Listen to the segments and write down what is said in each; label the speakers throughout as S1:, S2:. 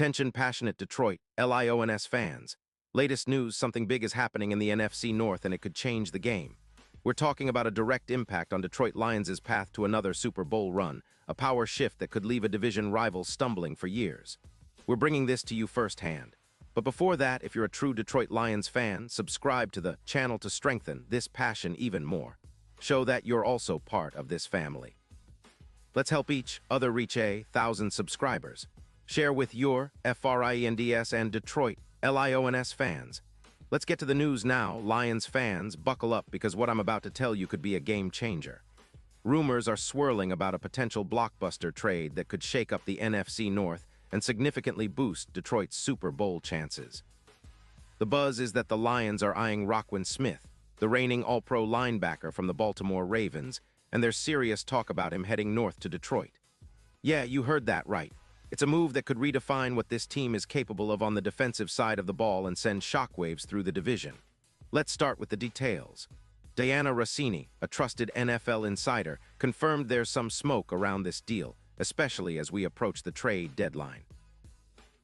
S1: Attention passionate Detroit, Lions fans. Latest news, something big is happening in the NFC North and it could change the game. We're talking about a direct impact on Detroit Lions' path to another Super Bowl run, a power shift that could leave a division rival stumbling for years. We're bringing this to you firsthand. But before that, if you're a true Detroit Lions fan, subscribe to the channel to strengthen this passion even more. Show that you're also part of this family. Let's help each other reach 1,000 subscribers. Share with your FRIENDS and Detroit Lions fans. Let's get to the news now. Lions fans, buckle up because what I'm about to tell you could be a game changer. Rumors are swirling about a potential blockbuster trade that could shake up the NFC North and significantly boost Detroit's Super Bowl chances. The buzz is that the Lions are eyeing Roquan Smith, the reigning All-Pro linebacker from the Baltimore Ravens, and there's serious talk about him heading north to Detroit. Yeah, you heard that right. It's a move that could redefine what this team is capable of on the defensive side of the ball and send shockwaves through the division. Let's start with the details. Diana Rossini, a trusted NFL insider, confirmed there's some smoke around this deal, especially as we approach the trade deadline.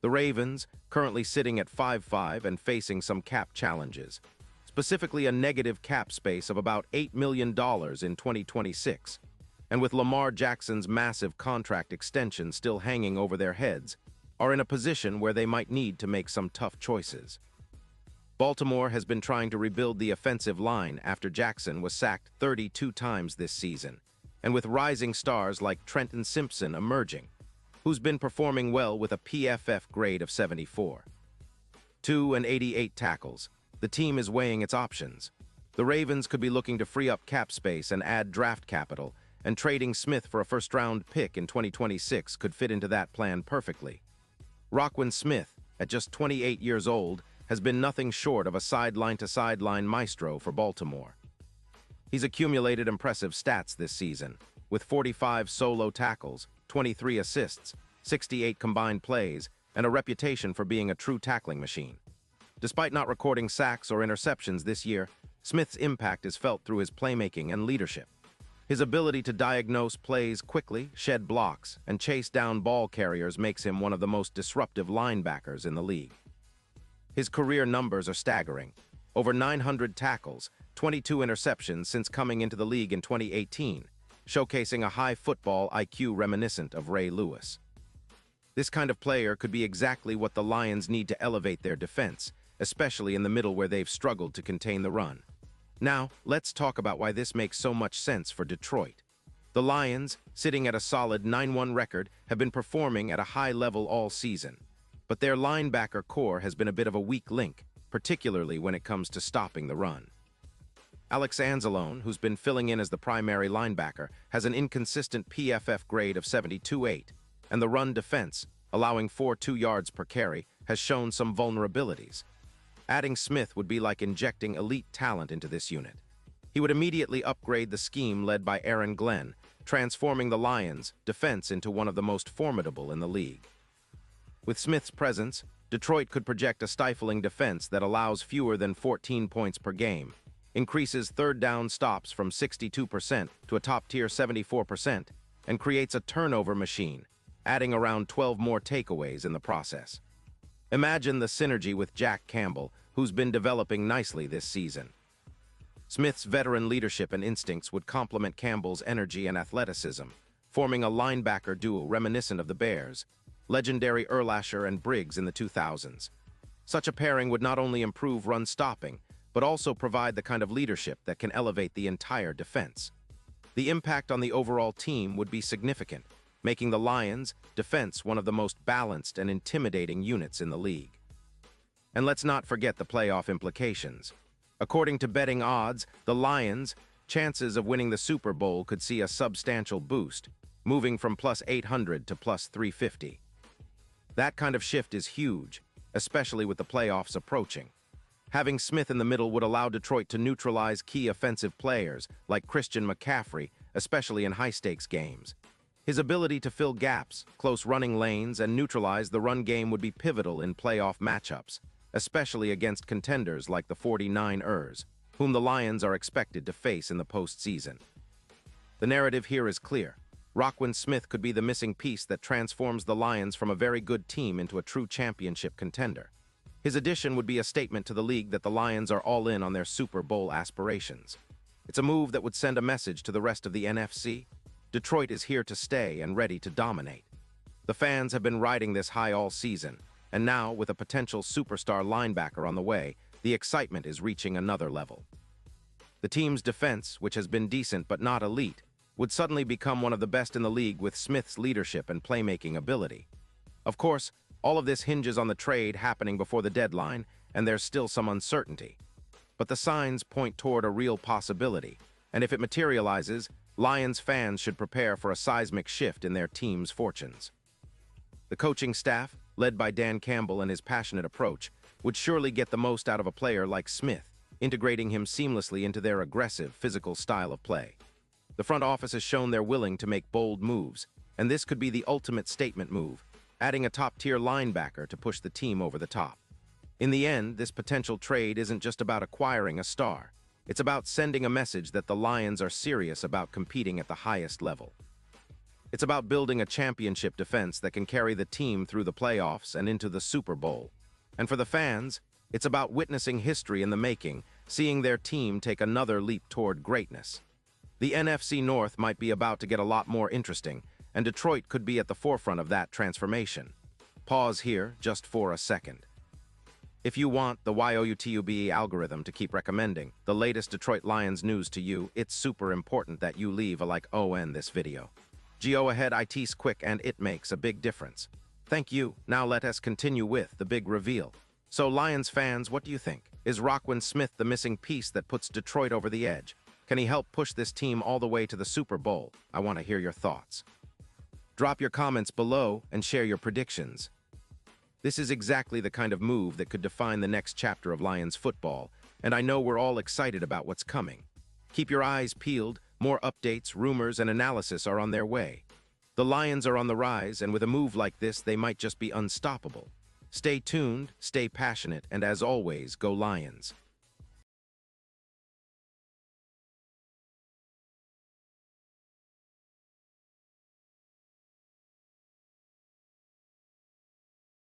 S1: The Ravens, currently sitting at 5-5 and facing some cap challenges, specifically a negative cap space of about $8 million in 2026. And with Lamar Jackson's massive contract extension still hanging over their heads, are in a position where they might need to make some tough choices. Baltimore has been trying to rebuild the offensive line after Jackson was sacked 32 times this season, and with rising stars like Trenton Simpson emerging, who's been performing well with a PFF grade of 74. 288 tackles. The team is weighing its options. The Ravens could be looking to free up cap space and add draft capital, and trading Smith for a first-round pick in 2026 could fit into that plan perfectly. Roquan Smith, at just 28 years old, has been nothing short of a sideline-to-sideline maestro for Baltimore. He's accumulated impressive stats this season, with 45 solo tackles, 23 assists, 68 combined plays, and a reputation for being a true tackling machine. Despite not recording sacks or interceptions this year, Smith's impact is felt through his playmaking and leadership. His ability to diagnose plays quickly, shed blocks, and chase down ball carriers makes him one of the most disruptive linebackers in the league. His career numbers are staggering. Over 900 tackles, 22 interceptions since coming into the league in 2018, showcasing a high football IQ reminiscent of Ray Lewis. This kind of player could be exactly what the Lions need to elevate their defense, especially in the middle where they've struggled to contain the run. Now, let's talk about why this makes so much sense for Detroit. The Lions, sitting at a solid 9-1 record, have been performing at a high level all season. But their linebacker core has been a bit of a weak link, particularly when it comes to stopping the run. Alex Anzalone, who's been filling in as the primary linebacker, has an inconsistent PFF grade of 72.8, and the run defense, allowing 4.2 yards per carry, has shown some vulnerabilities. Adding Smith would be like injecting elite talent into this unit. He would immediately upgrade the scheme led by Aaron Glenn, transforming the Lions' defense into one of the most formidable in the league. With Smith's presence, Detroit could project a stifling defense that allows fewer than 14 points per game, increases third down stops from 62% to a top-tier 74%, and creates a turnover machine, adding around 12 more takeaways in the process. Imagine the synergy with Jack Campbell, who's been developing nicely this season. Smith's veteran leadership and instincts would complement Campbell's energy and athleticism, forming a linebacker duo reminiscent of the Bears, legendary Urlacher and Briggs in the 2000s. Such a pairing would not only improve run stopping, but also provide the kind of leadership that can elevate the entire defense. The impact on the overall team would be significant, making the Lions' defense one of the most balanced and intimidating units in the league. And let's not forget the playoff implications. According to betting odds, the Lions' chances of winning the Super Bowl could see a substantial boost, moving from plus 800 to plus 350. That kind of shift is huge, especially with the playoffs approaching. Having Smith in the middle would allow Detroit to neutralize key offensive players like Christian McCaffrey, especially in high-stakes games. His ability to fill gaps, close running lanes, and neutralize the run game would be pivotal in playoff matchups, especially against contenders like the 49ers, whom the Lions are expected to face in the postseason. The narrative here is clear. Roquan Smith could be the missing piece that transforms the Lions from a very good team into a true championship contender. His addition would be a statement to the league that the Lions are all in on their Super Bowl aspirations. It's a move that would send a message to the rest of the NFC. Detroit is here to stay and ready to dominate. The fans have been riding this high all season, and now, with a potential superstar linebacker on the way, the excitement is reaching another level. The team's defense, which has been decent but not elite, would suddenly become one of the best in the league with Smith's leadership and playmaking ability. Of course, all of this hinges on the trade happening before the deadline, and there's still some uncertainty. But the signs point toward a real possibility, and if it materializes, Lions fans should prepare for a seismic shift in their team's fortunes. The coaching staff, led by Dan Campbell and his passionate approach, would surely get the most out of a player like Smith, integrating him seamlessly into their aggressive, physical style of play. The front office has shown they're willing to make bold moves, and this could be the ultimate statement move, adding a top-tier linebacker to push the team over the top. In the end, this potential trade isn't just about acquiring a star. It's about sending a message that the Lions are serious about competing at the highest level. It's about building a championship defense that can carry the team through the playoffs and into the Super Bowl. And for the fans, it's about witnessing history in the making, seeing their team take another leap toward greatness. The NFC North might be about to get a lot more interesting, and Detroit could be at the forefront of that transformation. Pause here just for a second. If you want the YouTube algorithm to keep recommending the latest Detroit Lions news to you, it's super important that you leave a like on this video. Go ahead, it's quick and it makes a big difference. Thank you. Now let us continue with the big reveal. So Lions fans, what do you think? Is Roquan Smith the missing piece that puts Detroit over the edge? Can he help push this team all the way to the Super Bowl? I want to hear your thoughts. Drop your comments below and share your predictions. This is exactly the kind of move that could define the next chapter of Lions football, and I know we're all excited about what's coming. Keep your eyes peeled. More updates, rumors, and analysis are on their way. The Lions are on the rise, and with a move like this, they might just be unstoppable. Stay tuned, stay passionate, and as always, go Lions.